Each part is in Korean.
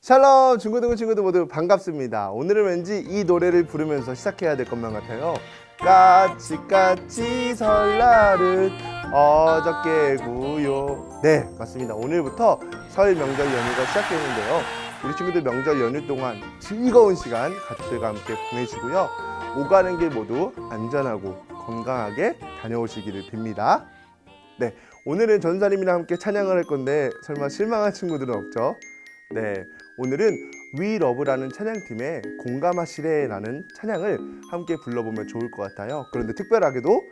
샬롬 중고등부 친구들 모두 반갑습니다. 오늘은 왠지 이 노래를 부르면서 시작해야 될 것만 같아요. 까치까치 설날은 어저께구요. 네, 맞습니다. 오늘부터 설 명절 연휴가 시작되는데요. 우리 친구들 명절 연휴 동안 즐거운 시간 가족들과 함께 보내시고요. 오가는 길 모두 안전하고 건강하게 다녀오시기를 빕니다. 네, 오늘은 전사님이랑 함께 찬양을 할 건데 설마 실망한 친구들은 없죠? 네, 오늘은 We Love라는 찬양팀의 공감하시래라는 찬양을 함께 불러보면 좋을 것 같아요. 그런데 특별하게도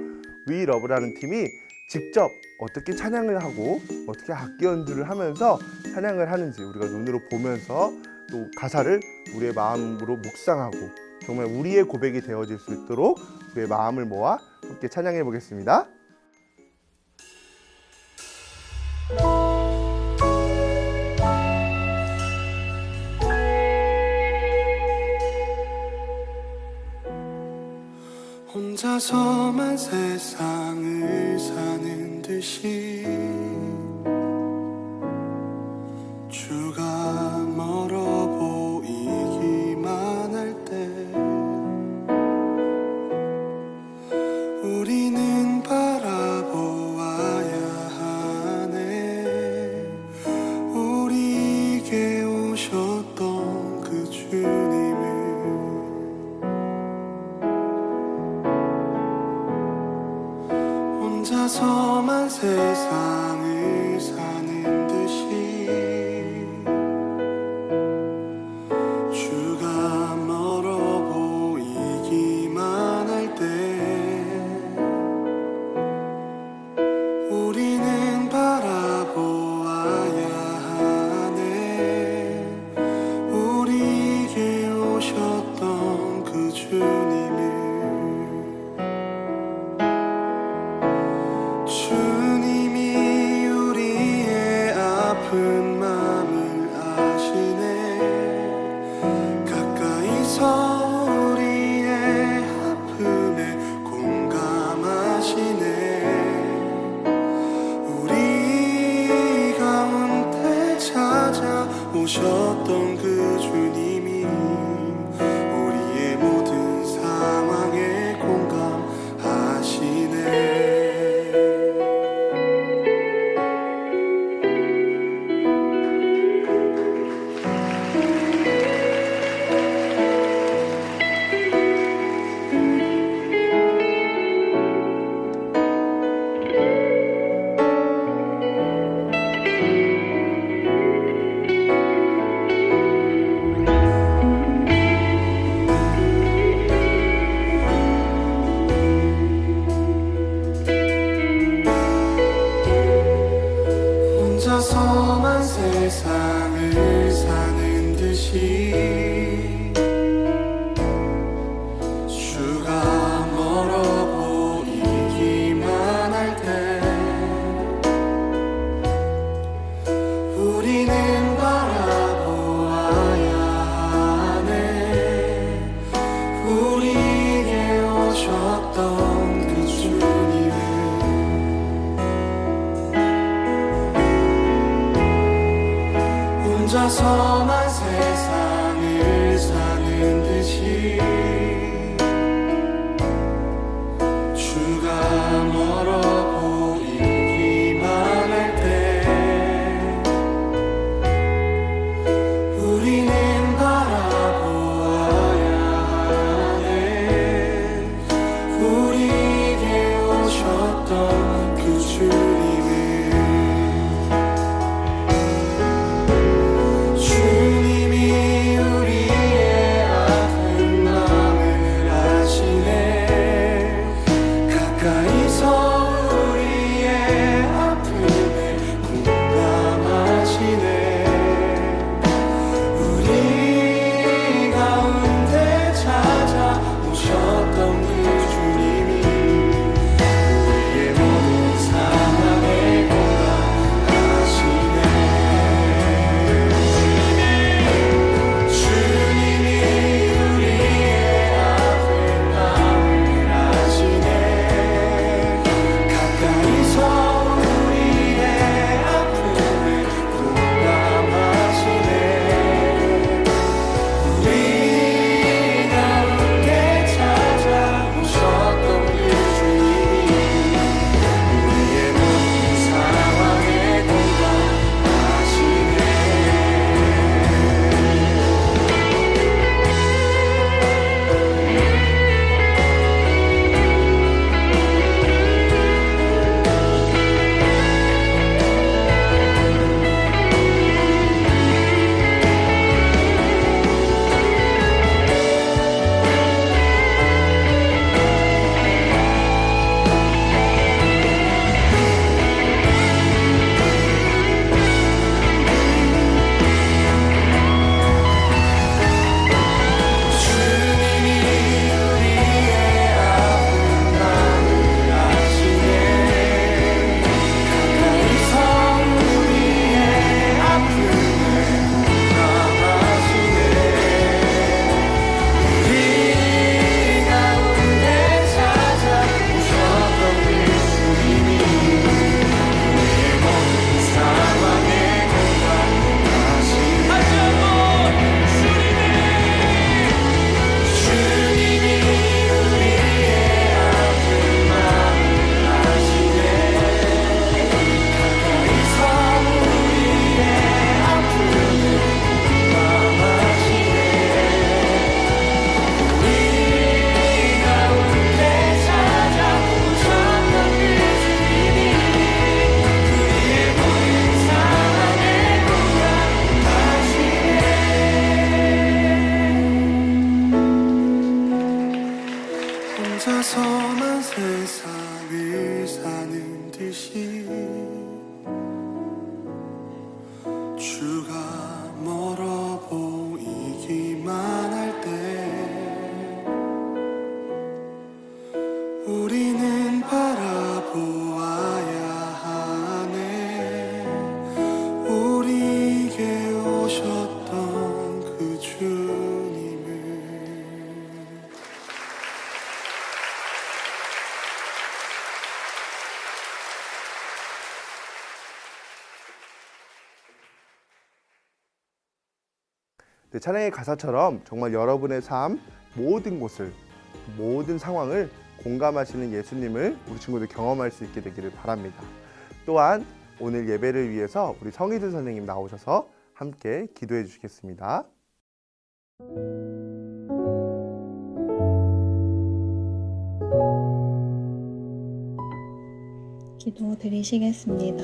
We Love라는 팀이 직접 어떻게 찬양을 하고 어떻게 악기 연주를 하면서 찬양을 하는지 우리가 눈으로 보면서 또 가사를 우리의 마음으로 묵상하고 정말 우리의 고백이 되어질 수 있도록 우리의 마음을 모아 함께 찬양해 보겠습니다. 혼자서만 세상을 사는 듯이 주가 멀어 보이기만 할 때 우리는 바라보아야 하네. 우리에게 오셨던 그 주님을 혼자서만 세상을 사는 듯이 주가 멀어 보이기만 할 때 우리는 바라보아야 하네. 우리에게 오셨던 그 주님을 주님이 우리의 아픈 마음을 아시네. 가까이서 우리의 아픔에 공감하시네. 우리 가운데 찾아오셨던 그 주님이 우리의 모든 상황에 공감하시네. 혼자서만 세상을 사는 듯이 주가 멀어 보이기만 할 때 우리는 바라보아야 하네. 우리에게 오셨던 그 주님을 혼자서만 세상을 사는 듯이 주가 멀어 보이기만 할 때 우리는 바라보아야 하네. 우리에게 오셨던 그 주님을 주님이 우리의 아픈 마음 혼자서만 세상을 사는 듯이 주가 멀어 보이기만 할 때 우리는 바라보아야 하네. 우리에게 오셨던 그 주님을. 네, 찬양의 가사처럼 정말 여러분의 삶 모든 곳을, 모든 상황을 공감하시는 예수님을 우리 친구들 경험할 수 있게 되기를 바랍니다. 또한 오늘 예배를 위해서 우리 성희준 선생님 나오셔서 함께 기도해 주시겠습니다. 기도 드리시겠습니다.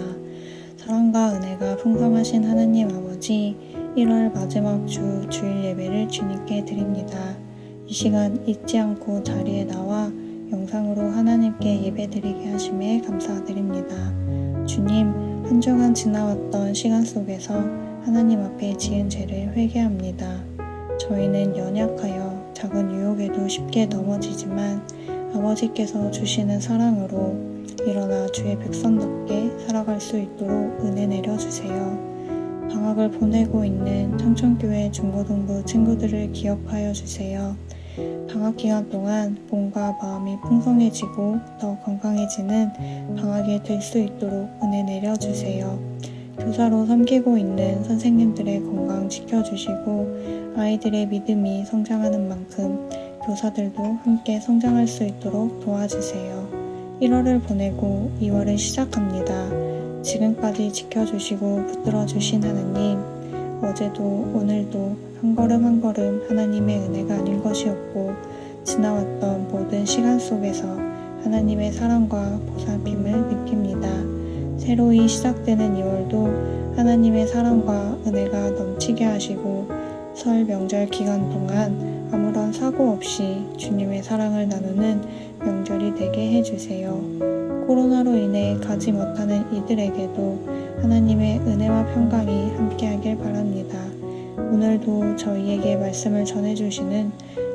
사랑과 은혜가 풍성하신 하나님 아버지, 1월 마지막 주 주일 예배를 주님께 드립니다. 이 시간 잊지 않고 자리에 나와 영상으로 하나님께 예배드리게 하심에 감사드립니다. 주님, 한 주간 지나왔던 시간 속에서 하나님 앞에 지은 죄를 회개합니다. 저희는 연약하여 작은 유혹에도 쉽게 넘어지지만 아버지께서 주시는 사랑으로 일어나 주의 백성답게 살아갈 수 있도록 은혜 내려주세요. 방학을 보내고 있는 청천교회 중고등부 친구들을 기억하여 주세요. 방학 기간 동안 몸과 마음이 풍성해지고 더 건강해지는 방학이 될 수 있도록 은혜 내려주세요. 교사로 섬기고 있는 선생님들의 건강 지켜주시고 아이들의 믿음이 성장하는 만큼 교사들도 함께 성장할 수 있도록 도와주세요. 1월을 보내고 2월을 시작합니다. 지금까지 지켜주시고 붙들어주신 하나님, 어제도 오늘도 한 걸음 한 걸음 하나님의 은혜가 아닌 것이 없고 지나왔던 모든 시간 속에서 하나님의 사랑과 보살핌을 느낍니다. 새로이 시작되는 2월도 하나님의 사랑과 은혜가 넘치게 하시고 설 명절 기간 동안 아무런 사고 없이 주님의 사랑을 나누는 명절이 되게 해주세요. 코로나로 인해 가지 못하는 이들에게도 하나님의 은혜와 평강이 함께하길 바랍니다. 오늘도 저희에게 말씀을 전해주시는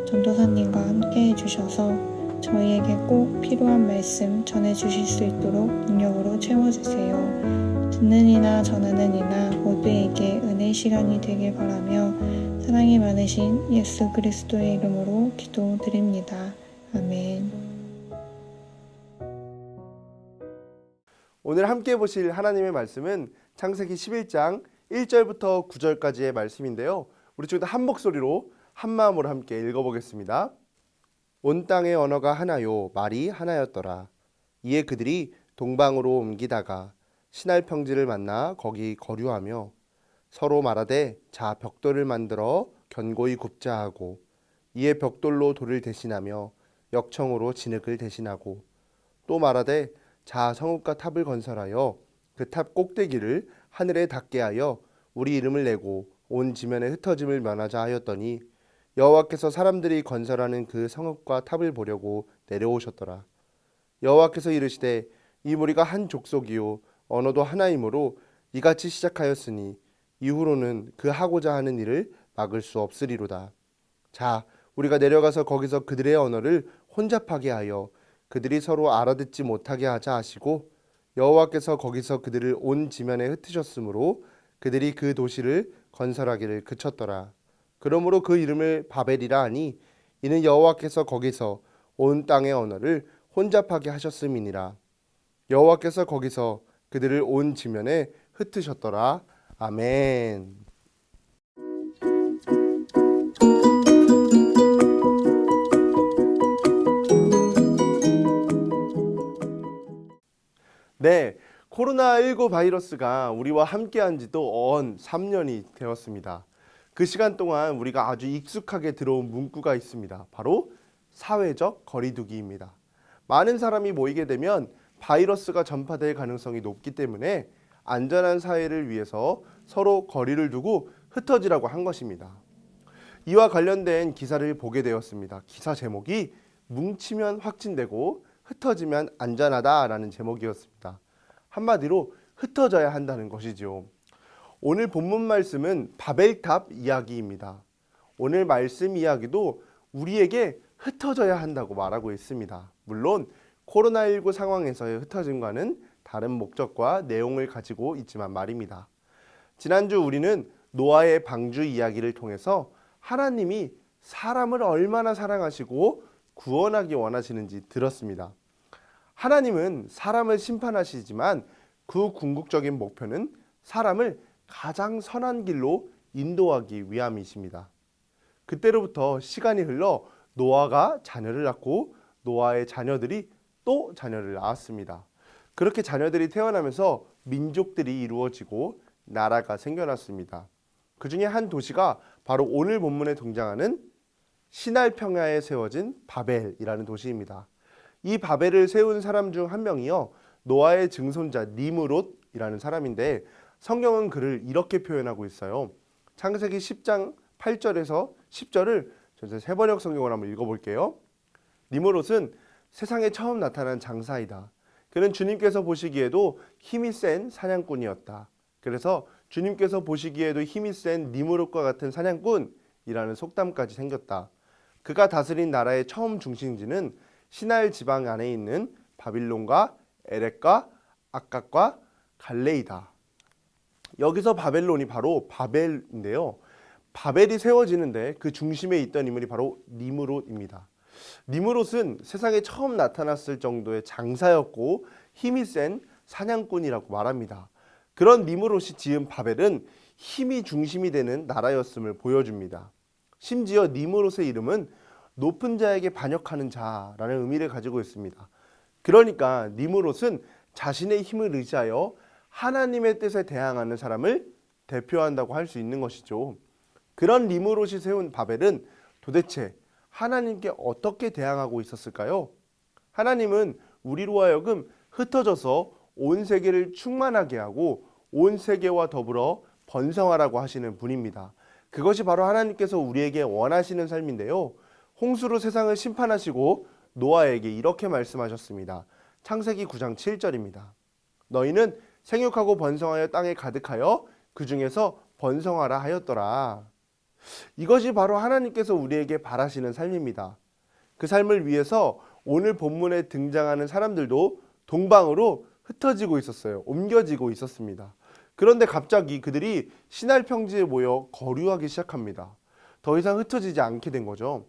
전도사님과 함께 해주셔서 저희에게 꼭 필요한 말씀 전해주실 수 있도록 능력으로 채워주세요. 듣는 이나 전하는 이나 모두에게 은혜의 시간이 되길 바라며 사랑이 많으신 예수 그리스도의 이름으로 기도드립니다. 아멘. 오늘 함께 보실 하나님의 말씀은 창세기 11장 1절부터 9절까지의 말씀인데요. 우리 친구들 한 목소리로 한 마음으로 함께 읽어보겠습니다. 온 땅의 언어가 하나요 말이 하나였더라. 이에 그들이 동방으로 옮기다가 신할 평지를 만나 거기 거류하며 서로 말하되 자 벽돌을 만들어 견고히 굽자 하고 이에 벽돌로 돌을 대신하며 역청으로 진흙을 대신하고 또 말하되 자 성읍과 탑을 건설하여 그 탑 꼭대기를 하늘에 닿게 하여 우리 이름을 내고 온 지면에 흩어짐을 면하자 하였더니 여호와께서 사람들이 건설하는 그 성읍과 탑을 보려고 내려오셨더라. 여호와께서 이르시되 이 무리가 한 족속이요 언어도 하나이므로 이같이 시작하였으니 이후로는 그 하고자 하는 일을 막을 수 없으리로다. 자 우리가 내려가서 거기서 그들의 언어를 혼잡하게 하여 그들이 서로 알아듣지 못하게 하자 하시고 여호와께서 거기서 그들을 온 지면에 흩으셨으므로 그들이 그 도시를 건설하기를 그쳤더라. 그러므로 그 이름을 바벨이라 하니 이는 여호와께서 거기서 온 땅의 언어를 혼잡하게 하셨음이니라. 여호와께서 거기서 그들을 온 지면에 흩으셨더라. 아멘. 네, 코로나19 바이러스가 우리와 함께한 지도 언 3년이 되었습니다. 그 시간 동안 우리가 아주 익숙하게 들어온 문구가 있습니다. 바로 사회적 거리두기입니다. 많은 사람이 모이게 되면 바이러스가 전파될 가능성이 높기 때문에 안전한 사회를 위해서 서로 거리를 두고 흩어지라고 한 것입니다. 이와 관련된 기사를 보게 되었습니다. 기사 제목이 뭉치면 확진되고 흩어지면 안전하다라는 제목이었습니다. 한마디로 흩어져야 한다는 것이죠. 오늘 본문 말씀은 바벨탑 이야기입니다. 오늘 말씀 이야기도 우리에게 흩어져야 한다고 말하고 있습니다. 물론 코로나19 상황에서의 흩어짐과는 다른 목적과 내용을 가지고 있지만 말입니다. 지난주 우리는 노아의 방주 이야기를 통해서 하나님이 사람을 얼마나 사랑하시고 구원하기 원하시는지 들었습니다. 하나님은 사람을 심판하시지만 그 궁극적인 목표는 사람을 가장 선한 길로 인도하기 위함이십니다. 그때로부터 시간이 흘러 노아가 자녀를 낳고 노아의 자녀들이 또 자녀를 낳았습니다. 그렇게 자녀들이 태어나면서 민족들이 이루어지고 나라가 생겨났습니다. 그 중에 한 도시가 바로 오늘 본문에 등장하는 시날 평야에 세워진 바벨이라는 도시입니다. 이 바벨을 세운 사람 중 한 명이요, 노아의 증손자 니므롯이라는 사람인데 성경은 그를 이렇게 표현하고 있어요. 창세기 10장 8절에서 10절을 전체 세번역 성경을 한번 읽어볼게요. 니므롯은 세상에 처음 나타난 장사이다. 그는 주님께서 보시기에도 힘이 센 사냥꾼이었다. 그래서 주님께서 보시기에도 힘이 센 니므롯과 같은 사냥꾼이라는 속담까지 생겼다. 그가 다스린 나라의 처음 중심지는 시날 지방 안에 있는 바빌론과 에렉과 아깝과 갈레이다. 여기서 바벨론이 바로 바벨인데요. 바벨이 세워지는데 그 중심에 있던 인물이 바로 니므롯입니다. 니므롯은 세상에 처음 나타났을 정도의 장사였고 힘이 센 사냥꾼이라고 말합니다. 그런 니므롯이 지은 바벨은 힘이 중심이 되는 나라였음을 보여줍니다. 심지어 니므롯의 이름은 높은 자에게 반역하는 자라는 의미를 가지고 있습니다. 그러니까 니므롯은 자신의 힘을 의지하여 하나님의 뜻에 대항하는 사람을 대표한다고 할 수 있는 것이죠. 그런 니므롯이 세운 바벨은 도대체 하나님께 어떻게 대항하고 있었을까요? 하나님은 우리로 하여금 흩어져서 온 세계를 충만하게 하고 온 세계와 더불어 번성하라고 하시는 분입니다. 그것이 바로 하나님께서 우리에게 원하시는 삶인데요. 홍수로 세상을 심판하시고 노아에게 이렇게 말씀하셨습니다. 창세기 9장 7절입니다. 너희는 생육하고 번성하여 땅에 가득하여 그 중에서 번성하라 하였더라. 이것이 바로 하나님께서 우리에게 바라시는 삶입니다. 그 삶을 위해서 오늘 본문에 등장하는 사람들도 동방으로 흩어지고 있었어요. 옮겨지고 있었습니다. 그런데 갑자기 그들이 시날 평지에 모여 거류하기 시작합니다. 더 이상 흩어지지 않게 된 거죠.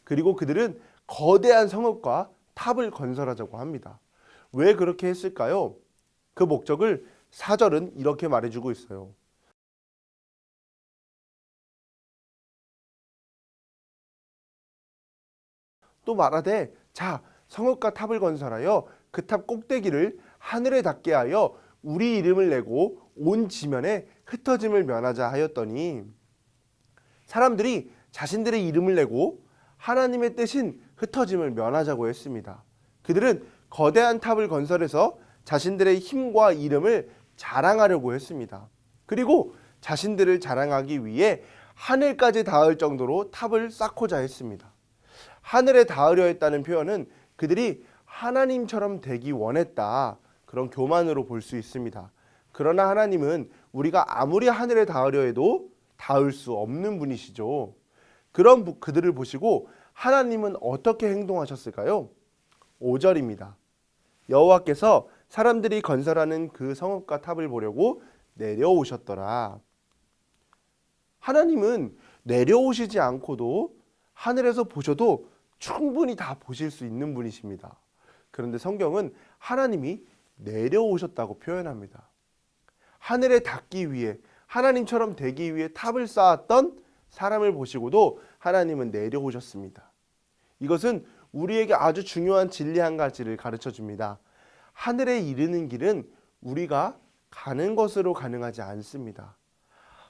그리고 그들은 거대한 성읍과 탑을 건설하자고 합니다. 왜 그렇게 했을까요? 그 목적을 4절은 이렇게 말해주고 있어요. 또 말하되 자 성읍과 탑을 건설하여 그 탑 꼭대기를 하늘에 닿게 하여 우리 이름을 내고 온 지면에 흩어짐을 면하자 하였더니 사람들이 자신들의 이름을 내고 하나님의 뜻인 흩어짐을 면하자고 했습니다. 그들은 거대한 탑을 건설해서 자신들의 힘과 이름을 자랑하려고 했습니다. 그리고 자신들을 자랑하기 위해 하늘까지 닿을 정도로 탑을 쌓고자 했습니다. 하늘에 닿으려 했다는 표현은 그들이 하나님처럼 되기 원했다, 그런 교만으로 볼 수 있습니다. 그러나 하나님은 우리가 아무리 하늘에 닿으려 해도 닿을 수 없는 분이시죠. 그런 그들을 보시고 하나님은 어떻게 행동하셨을까요? 5절입니다. 여호와께서 사람들이 건설하는 그 성읍과 탑을 보려고 내려오셨더라. 하나님은 내려오시지 않고도 하늘에서 보셔도 충분히 다 보실 수 있는 분이십니다. 그런데 성경은 하나님이 내려오셨다고 표현합니다. 하늘에 닿기 위해, 하나님처럼 되기 위해 탑을 쌓았던 사람을 보시고도 하나님은 내려오셨습니다. 이것은 우리에게 아주 중요한 진리 한 가지를 가르쳐 줍니다. 하늘에 이르는 길은 우리가 가는 것으로 가능하지 않습니다.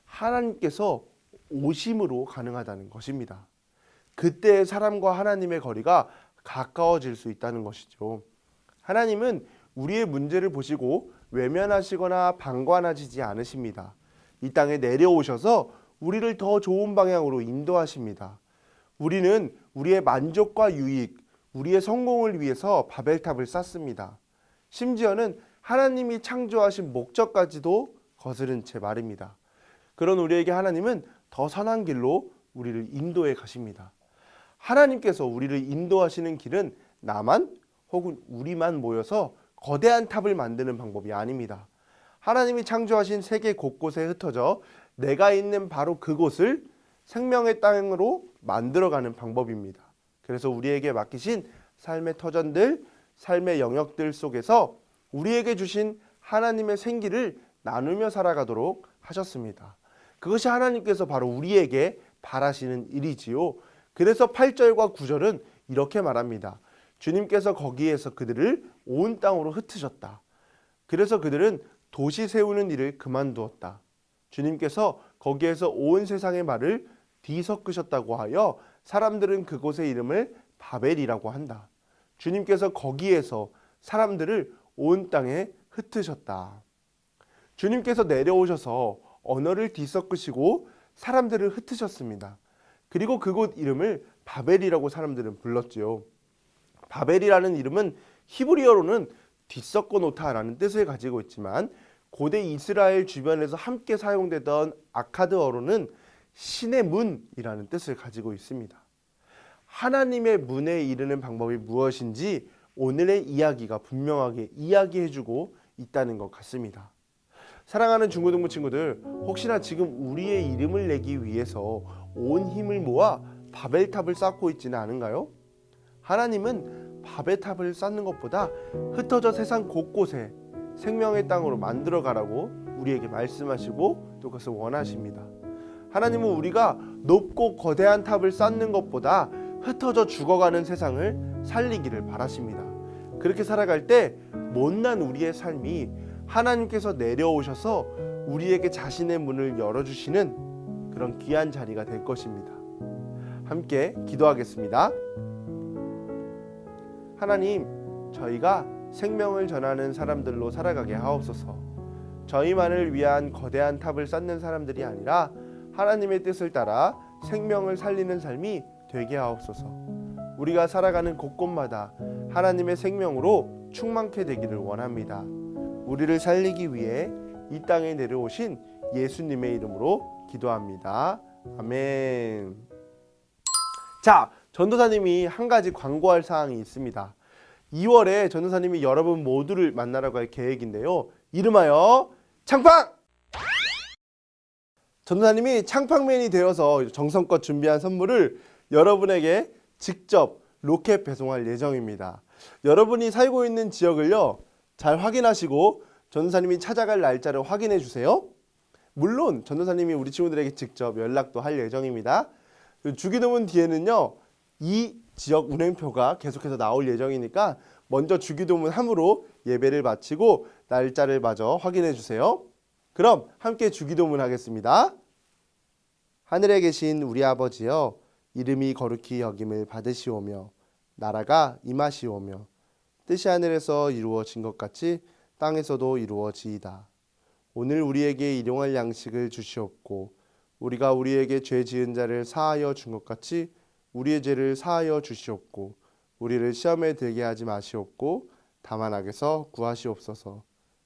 하나님께서 오심으로 가능하다는 것입니다. 그때 사람과 하나님의 거리가 가까워질 수 있다는 것이죠. 하나님은 우리의 문제를 보시고 외면하시거나 방관하시지 않으십니다. 이 땅에 내려오셔서 우리를 더 좋은 방향으로 인도하십니다. 우리는 우리의 만족과 유익, 우리의 성공을 위해서 바벨탑을 쌓습니다. 심지어는 하나님이 창조하신 목적까지도 거스른 채 말입니다. 그런 우리에게 하나님은 더 선한 길로 우리를 인도해 가십니다. 하나님께서 우리를 인도하시는 길은 나만 혹은 우리만 모여서 거대한 탑을 만드는 방법이 아닙니다. 하나님이 창조하신 세계 곳곳에 흩어져 내가 있는 바로 그곳을 생명의 땅으로 만들어가는 방법입니다. 그래서 우리에게 맡기신 삶의 터전들, 삶의 영역들 속에서 우리에게 주신 하나님의 생기를 나누며 살아가도록 하셨습니다. 그것이 하나님께서 바로 우리에게 바라시는 일이지요. 그래서 8절과 9절은 이렇게 말합니다. 주님께서 거기에서 그들을 온 땅으로 흩으셨다. 그래서 그들은 도시 세우는 일을 그만두었다. 주님께서 거기에서 온 세상의 말을 뒤섞으셨다고 하여 사람들은 그곳의 이름을 바벨이라고 한다. 주님께서 거기에서 사람들을 온 땅에 흩으셨다. 주님께서 내려오셔서 언어를 뒤섞으시고 사람들을 흩으셨습니다. 그리고 그곳 이름을 바벨이라고 사람들은 불렀지요. 바벨이라는 이름은 히브리어로는 뒤섞어 놓다라는 뜻을 가지고 있지만 고대 이스라엘 주변에서 함께 사용되던 아카드어로는 신의 문이라는 뜻을 가지고 있습니다. 하나님의 문에 이르는 방법이 무엇인지 오늘의 이야기가 분명하게 이야기해주고 있다는 것 같습니다. 사랑하는 중고등부 친구들, 혹시나 지금 우리의 이름을 내기 위해서 온 힘을 모아 바벨탑을 쌓고 있지는 않은가요? 하나님은 바벨탑을 쌓는 것보다 흩어져 세상 곳곳에 생명의 땅으로 만들어 가라고 우리에게 말씀하시고 또 그것을 원하십니다. 하나님은 우리가 높고 거대한 탑을 쌓는 것보다 흩어져 죽어가는 세상을 살리기를 바라십니다. 그렇게 살아갈 때 못난 우리의 삶이 하나님께서 내려오셔서 우리에게 자신의 문을 열어주시는 그런 귀한 자리가 될 것입니다. 함께 기도하겠습니다. 하나님, 저희가 생명을 전하는 사람들로 살아가게 하옵소서. 저희만을 위한 거대한 탑을 쌓는 사람들이 아니라 하나님의 뜻을 따라 생명을 살리는 삶이 되게 하옵소서. 우리가 살아가는 곳곳마다 하나님의 생명으로 충만케 되기를 원합니다. 우리를 살리기 위해 이 땅에 내려오신 예수님의 이름으로 기도합니다. 아멘. 자, 전도사님이 한 가지 광고할 사항이 있습니다. 2월에 전도사님이 여러분 모두를 만나러 갈 계획인데요. 이름하여 창팡! 전도사님이 창팡맨이 되어서 정성껏 준비한 선물을 여러분에게 직접 로켓 배송할 예정입니다. 여러분이 살고 있는 지역을요, 잘 확인하시고 전도사님이 찾아갈 날짜를 확인해 주세요. 물론 전도사님이 우리 친구들에게 직접 연락도 할 예정입니다. 주기도문 뒤에는요, 이 지역 운행표가 계속해서 나올 예정이니까 먼저 주기도문 함으로 예배를 마치고 날짜를 마저 확인해 주세요. 그럼 함께 주기도문 하겠습니다. 하늘에 계신 우리 아버지여, 이름이 거룩히 여김을 받으시오며 나라가 임하시오며 뜻이 하늘에서 이루어진 것 같이 땅에서도 이루어지이다. 오늘 우리에게 일용할 양식을 주시옵고 우리가 우리에게 죄 지은 자를 사하여 준 것 같이 우리의 죄를 사하여 주시옵고 우리를 시험에 들게 하지 마시옵고 다만 악에서 구하시옵소서.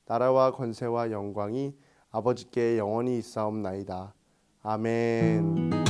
나라와 권세와 영광이 아버지께 영원히 있사옵나이다. 아멘.